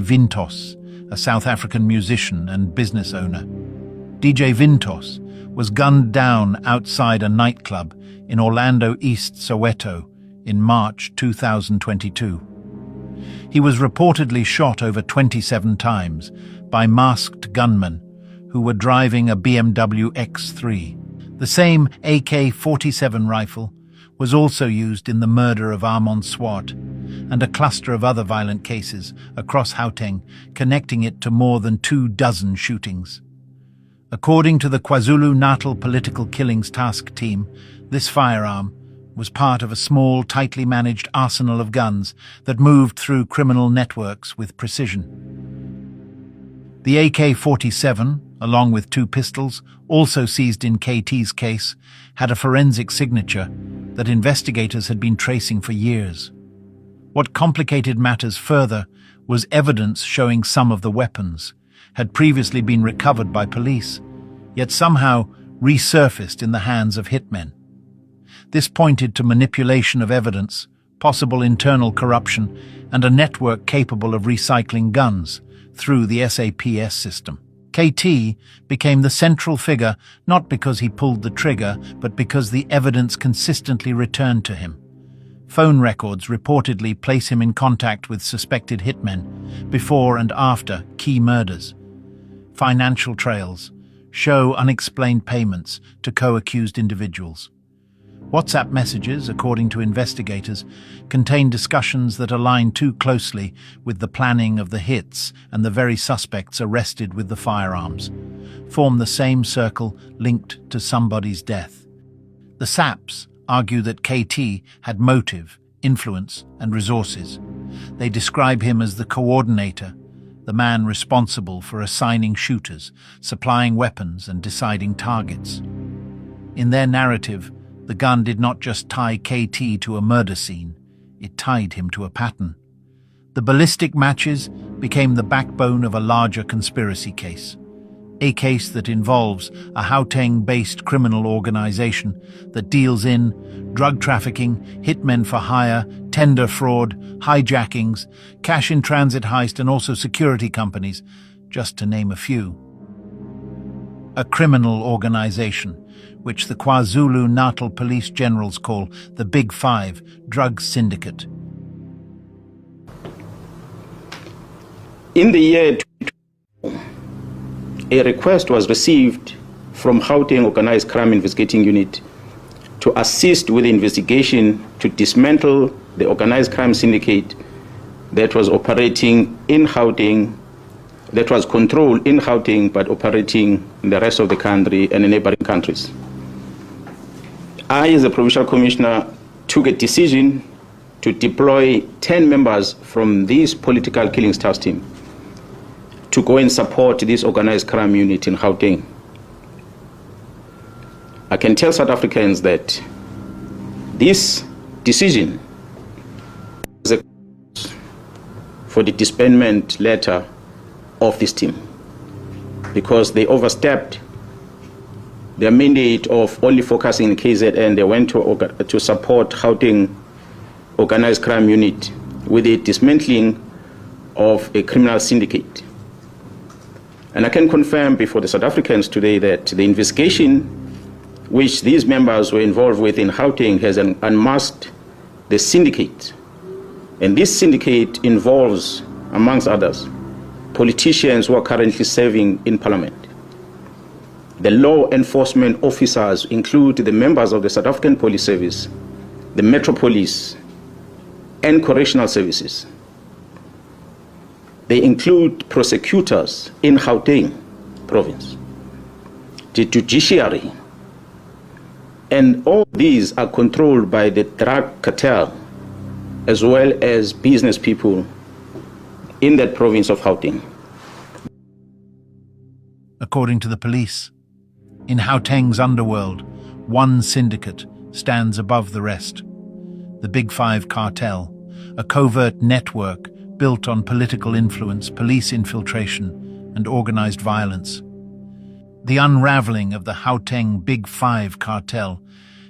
Vintos, a South African musician and business owner. DJ Vintos was gunned down outside a nightclub in Orlando East, Soweto, in March 2022. He was reportedly shot over 27 times by masked gunmen who were driving a BMW X3. The same AK-47 rifle was also used in the murder of Armand Swart and a cluster of other violent cases across Gauteng, connecting it to more than 24 shootings. According to the KwaZulu-Natal Political Killings Task Team, this firearm was part of a small, tightly managed arsenal of guns that moved through criminal networks with precision. The AK-47, along with 2 pistols, also seized in KT's case, had a forensic signature that investigators had been tracing for years. What complicated matters further was evidence showing some of the weapons had previously been recovered by police, yet somehow resurfaced in the hands of hitmen. This pointed to manipulation of evidence, possible internal corruption, and a network capable of recycling guns through the SAPS system. KT became the central figure not because he pulled the trigger, but because the evidence consistently returned to him. Phone records reportedly place him in contact with suspected hitmen before and after key murders. Financial trails show unexplained payments to co-accused individuals. WhatsApp messages, according to investigators, contain discussions that align too closely with the planning of the hits, and the very suspects arrested with the firearms form the same circle linked to somebody's death. The SAPs argue that KT had motive, influence, and resources. They describe him as the coordinator, the man responsible for assigning shooters, supplying weapons, and deciding targets. In their narrative, the gun did not just tie KT to a murder scene, it tied him to a pattern. The ballistic matches became the backbone of a larger conspiracy case, a case that involves a Gauteng-based criminal organization that deals in drug trafficking, hitmen for hire, tender fraud, hijackings, cash-in-transit heist, and also security companies, just to name a few. A criminal organization which the KwaZulu-Natal Police Generals call the Big Five Drug Syndicate. In the year 2022, a request was received from Gauteng Organized Crime Investigating Unit to assist with the investigation to dismantle the organized crime syndicate that was operating in Gauteng, that was controlled in Gauteng but operating in the rest of the country and in neighboring countries. I, as a Provincial Commissioner, took a decision to deploy 10 members from this political killings task team to go and support this organized crime unit in Gauteng. I can tell South Africans that this decision was for the disbandment letter of this team, because they overstepped their mandate of only focusing in KZN. They went to support Gauteng organized crime unit with the dismantling of a criminal syndicate. And I can confirm before the South Africans today that the investigation which these members were involved with in Gauteng has unmasked the syndicate. And this syndicate involves, amongst others, politicians who are currently serving in Parliament. The law enforcement officers include the members of the South African Police Service, the Metro Police, and correctional services. They include prosecutors in Gauteng province, the judiciary, and all these are controlled by the drug cartel as well as business people in that province of Gauteng. According to the police, in Gauteng's underworld, one syndicate stands above the rest. The Big Five cartel, a covert network built on political influence, police infiltration, and organized violence. The unraveling of the Gauteng Big Five cartel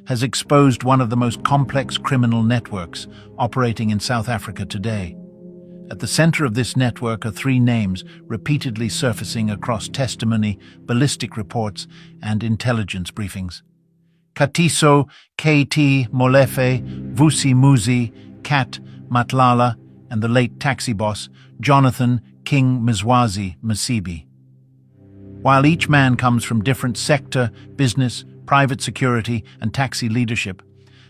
has exposed one of the most complex criminal networks operating in South Africa today. At the center of this network are three names repeatedly surfacing across testimony, ballistic reports, and intelligence briefings: Katiso KT Molefe, Vusi Muzi, Kat Matlala, and the late taxi boss Jonathan King Mzwazi Msibi. While each man comes from different sector, business, private security, and taxi leadership,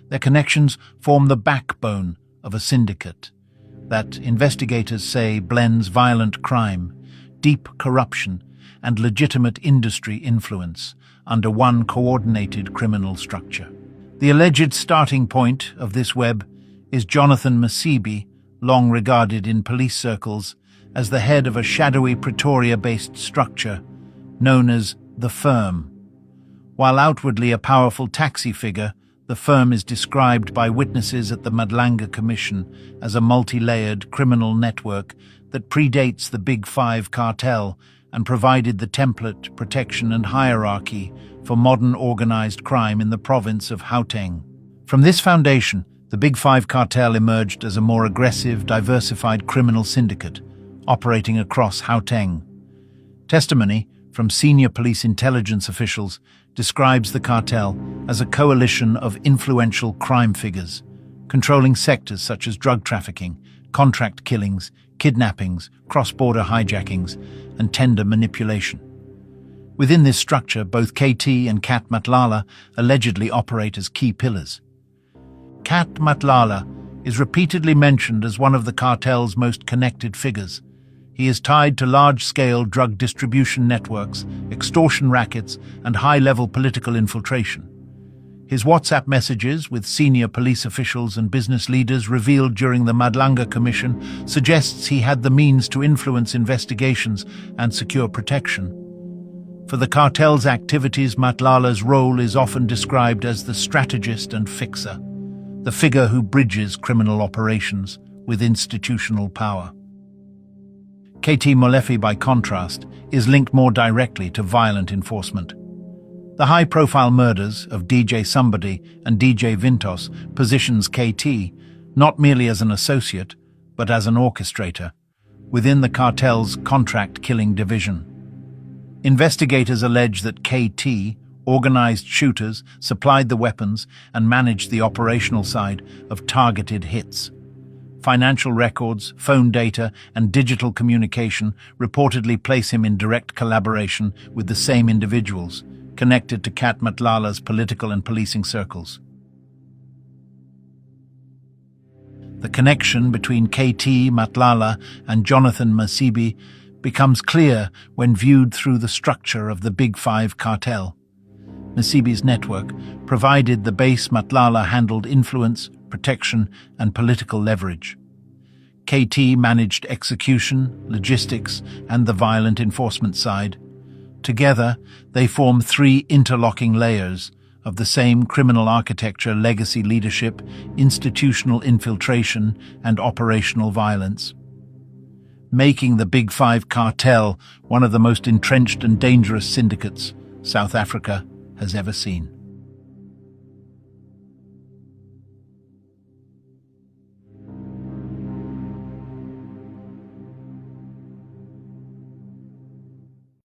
their connections form the backbone of a syndicate that investigators say blends violent crime, deep corruption, and legitimate industry influence under one coordinated criminal structure. The alleged starting point of this web is Jonathan Msibi, long regarded in police circles as the head of a shadowy Pretoria-based structure known as The Firm. While outwardly a powerful taxi figure, The Firm is described by witnesses at the Madlanga Commission as a multi-layered criminal network that predates the Big Five cartel and provided the template, protection, and hierarchy for modern organized crime in the province of Gauteng. From this foundation, the Big Five cartel emerged as a more aggressive, diversified criminal syndicate operating across Gauteng. Testimony from senior police intelligence officials describes the cartel as a coalition of influential crime figures, controlling sectors such as drug trafficking, contract killings, kidnappings, cross-border hijackings, and tender manipulation. Within this structure, both KT and Kat Matlala allegedly operate as key pillars. Kat Matlala is repeatedly mentioned as one of the cartel's most connected figures. He is tied to large-scale drug distribution networks, extortion rackets, and high-level political infiltration. His WhatsApp messages with senior police officials and business leaders revealed during the Madlanga Commission suggests he had the means to influence investigations and secure protection. For the cartel's activities, Matlala's role is often described as the strategist and fixer, the figure who bridges criminal operations with institutional power. KT Molefe, by contrast, is linked more directly to violent enforcement. The high-profile murders of DJ Somebody and DJ Vintos positions KT not merely as an associate, but as an orchestrator within the cartel's contract-killing division. Investigators allege that KT organized shooters, supplied the weapons, and managed the operational side of targeted hits. Financial records, phone data, and digital communication reportedly place him in direct collaboration with the same individuals, connected to Kat Matlala's political and policing circles. The connection between KT Matlala and Jonathan Msibi becomes clear when viewed through the structure of the Big Five cartel. Msibi's network provided the base. Matlala handled influence, protection, and political leverage. KT managed execution, logistics, and the violent enforcement side. Together, they form three interlocking layers of the same criminal architecture: legacy leadership, institutional infiltration, and operational violence, making the Big Five cartel one of the most entrenched and dangerous syndicates South Africa has ever seen.